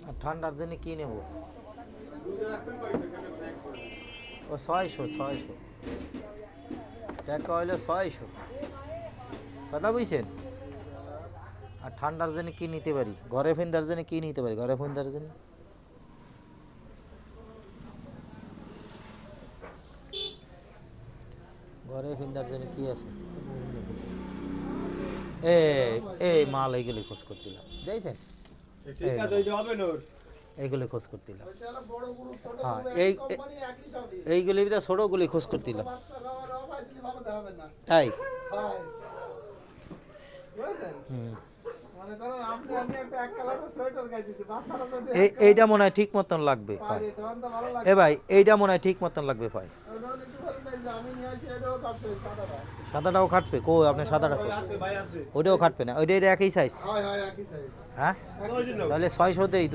আর ঠান্ডার জন্য কি নেব? ও 600 টাকা হইলো 600, কথা বুঝছেন? আর ঠান্ডার জন্য কি নিতে পারি? ঘরে ফিন্দার জন্য কি নিতে পারি? ঘরে ফিন্দার জন্য কি আছে? এই মাল এইগুলি খোঁজ করতেলাম, দেখছেন? এইগুলি খোঁজ করতেলাম, হ্যাঁ এইগুলি ছোটগুলি খোঁজ করতেলাম, তাই এইটা মনে হয় ঠিক মতন লাগবে এ ভাই, এইটা মনে হয় ঠিক মতন লাগবে ভাই। সাদাটাও খাটবে? কো আপনি সাদাটা ওইটাও খাটবে না? ওইটা একই সাইজ? হ্যাঁ, তাহলে 600 দেই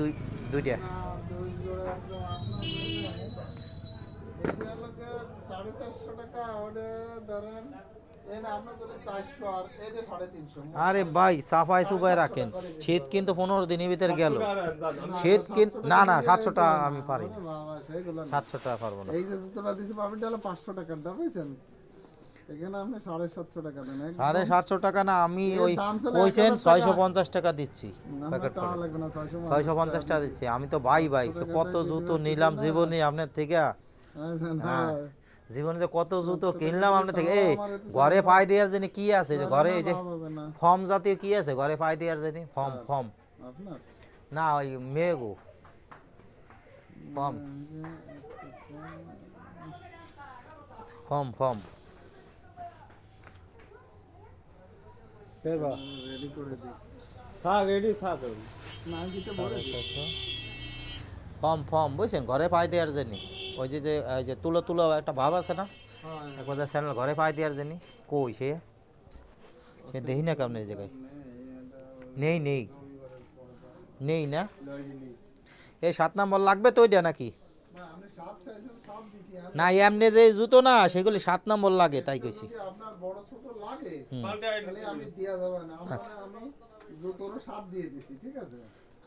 দুইটা। আরে ভাই সাফাই সুফাই রাখেন, শীত কিন্তু 15 দিনের ভিতরে গেল। শীত কিন্তু না 700 টাকা আমি পারি, 700 টাকা পারবো না। এই যে জুতোটা দিছি পাবেন হলো 500 টাকার দাম, বুঝছেন? এখানে আপনি 750 টাকা দেন। 750 টাকা না, আমি ওই কইছেন 650 টাকা দিচ্ছি প্যাকেট করে। 650 টাকা দিচ্ছি আমি তো। ভাই কত জুতো নিলাম জীবনে আপনার থেকে, জীবনে যে কত জুতো কিনলাম আপনার থেকে। এই ঘরে পাই দেওয়ার জন্য কি আছে? যে ঘরে এই যে ফর্ম জাতীয় কি আছে ঘরে পাই দেওয়ার জন্য? ফর্ম না, ওই মেগো ফর্ম রেডি করে দিই। রেডি থাক। না দিতে বলে ফর্ম বুঝছেন, ঘরে পাই দেওয়ার জন্য। ওই যে তুলো একটা ভাব আছে না, এক কথা চ্যানেল ঘরে পাই দেওয়ার জন্য। কই সে দেখি না কেমন জায়গায় নেই না। এই 7 নম্বর লাগবে তো ওইটা নাকি? না এমনি যে জুতো না সেগুলি 7 নম্বর লাগে, তাই কইছি। আপনার বড় ছোট লাগে তাহলে আমি দেয়া যাবে না, আমি জুতোর 7 দিয়ে দিছি, ঠিক আছে?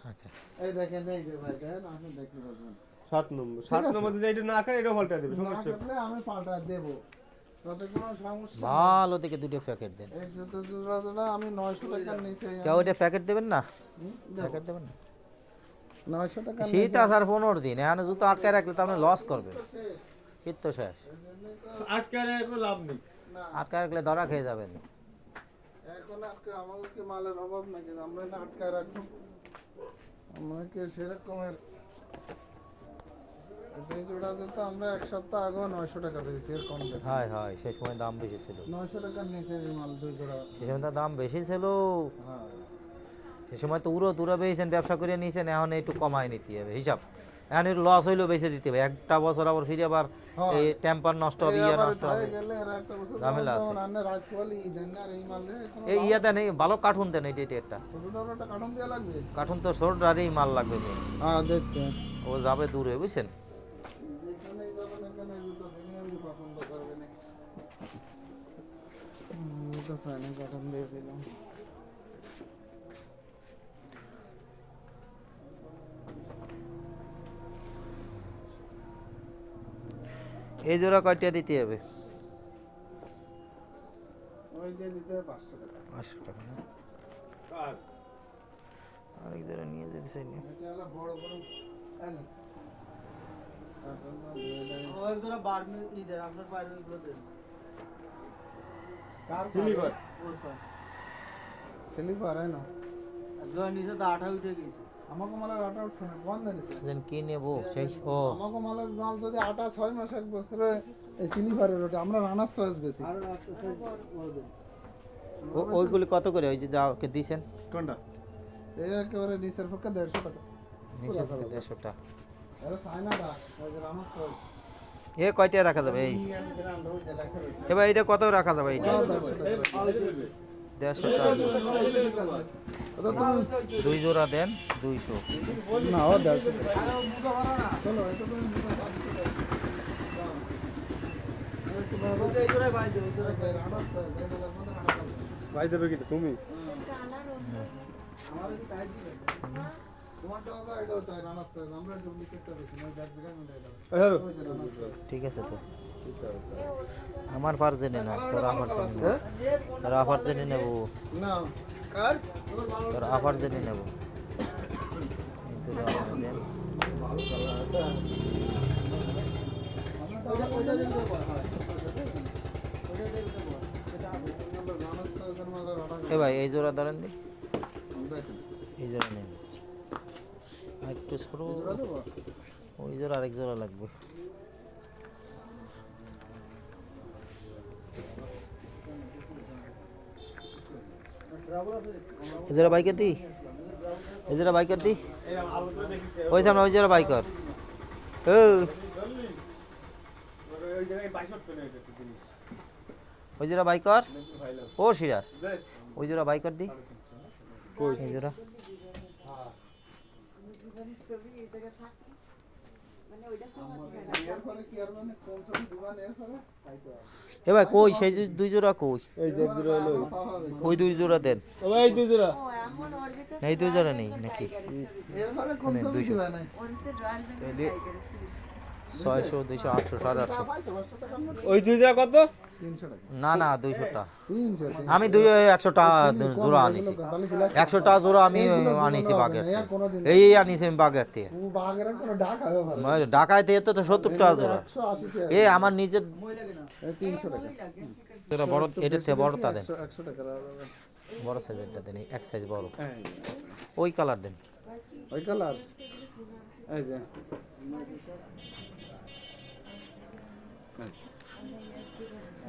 আচ্ছা এই দেখেন, এই যে ভাই দেখেন, আপনি দেখতে পাচ্ছেন 7 নম্বর যদি এটা না করে এটা পাল্টা দেবে, সমস্যা নেই, আমি পাল্টা দেব, তাতে কোনো সমস্যা। ভালো থেকে দুটো প্যাকেট দেন। এই জুতোটা আমি 900 টাকার নিচে। কেউ ওইটা প্যাকেট দেবেন না? প্যাকেট দেবেন না? 900 টাকা শীত আসার 15 দিন এখন জুতো আটকায় রাখলে তো আপনি লস করবেন। শীত তো শেষ, আটকায় রাখলে লাভ নেই। আটকায় রাখলে ধরা খেয়ে যাবেন। এখন আমাদের কি মালের অভাব নাকি আমরা না আটকায় রাখবো? আমরা কি সেরকমের? এই জোড়া জুতো আমরা এক সপ্তাহ আগে 900 টাকা দিয়েছি, এর কম দেব। হয় সেই সময় দাম বেশি ছিল। 900 টাকার নিচে এই মাল দুই জোড়া। সেই সময় দাম বেশি ছিল। হ্যাঁ, সেই সময় তো তুরা পেয়েছেন, ব্যবসা করে নিয়েছেন, এখন একটু কমায় নিতে হবে হিসাব। এখন একটু লস হইলেও বেঁচে দিতে হবে। একটা বছর আবার ফিরে আবার এই টেম্পার নষ্ট হবে, নষ্ট হবে, ঝামেলা আছে। এই দেন, এই ভালো কার্টুন দেন, এটা একটা কার্টুন তো ছোট আর এই মাল লাগবে। ও যাবে দূরে, বুঝছেন? এই জোড়া কয়টা দিতে হবে? ওই যে দিতে হবে 500 টাকা। 500 টাকা না? আরেক জোড়া নিয়ে যেতে চাই না। এটা হলো বড় বড় আনি। ওই জোড়া বারমি ইদের আপনার বাইরে গুলো দেন। সিলিভার স্লিপার হয় না? একদম নিচে তো 8 উঠে গেছে। আমাকে মালের আটা উঠছে না, বন্ধ দিছে। যেন কি নেব সেই ও আমাকে মালের মাল যদি আটা 6 মাস 1 বছরে এই স্লিপারের ওটা আমরা রানার চয়েস বেশি। আর একটা বলবেন ওইগুলি কত করে? ওই যে যা কে দিছেন কোনটা? এই একেবারে নিচের পক্ষে 150 টাকা। নিচে থেকে 150 টাকা। এটা চায়নাটা, ওই যে রানার চয়েস। এ কয়টা রাখা যাবে? এই এবার এটা কত রাখা যাবে? এইটা 150 টাকা। দুই জোড়া দেন 200। না ও 150 টাকা। চলো এটা তো এই জোড়ায় বাইরে ওই জোড়ায় বাইরে। ভাই দেবে কি তুমি? আমার কি তাই দিবে তোমারটা তো এটা তাই রানার সাইজ আমরা ডুপ্লিকেটটা বেশি না ব্যাগ জায়গা মিলে দাও ওই যে রানার সাইজ ঠিক আছে তো আমার পার জেনে না তোর আফার জেনে নেব তোর আফার জেনে নেব না কার তোর আফার জেনে নেব এই তোর আফার দেন। ওইটা দিতে পার হয় ওইটা দিতে পার আমরা রানার সাইজের মাঝে রাখা এ ভাই এই জোড়া ধরেন দি দেখেন এই জোড়া নেন আর একটু ছোট জোড়া দেবো ওই জোড়া আরেক জোড়া লাগবে এই জোড়া বাইকের দি এই জোড়া বাইকের দি ওই সামনে ওই জোড়া বাইকার ও ওই জায়গায় 62 করে এটা জিনিস। ওই জোড়া বাইকার ভাই লাভ। ও সিরাজ ওই জোড়া বাইকার দি এই জোড়া এরপরে কি আর মানে কোন সব দোকান এরপরে তাই তো এ ভাই কই সেই দুই জোড়া কই এই যে দুটো হলো। স্বাভাবিক ওই দুই জোড়া দেন ও ভাই দুই জোড়া। না এই দুই জোড়া নেই নাকি এরপরে কোন সব 200 দিবা নাই 600 200 800 850 500 টাকা ওই দুই জোড়া কত? 300 টাকা না না 200 টাকা 300 আমি 100 টাকা জোড়া আনিছি 100 টাকা জোড়া আমি আনিছি বাগের থেকে। এই আনিছি আমি বাগের থেকে বাগের কোনো ডাক হবে ভালো ঢাকায় থেকে তো 70 টাকা জোড়া 180 টাকা এ আমার নিজের 300 টাকা জোড়া বড় এটার থেকে বড়টা দেন 100 টাকা বড় সাইজেরটা দেন এক সাইজ বড় ওই কালার দেন ওই কালার এই যে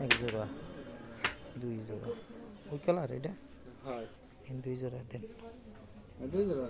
এক জোড়া দুই জোড়া ওই কালার এটা হ্যাঁ এই দুই জোড়া দেন দুই জোড়া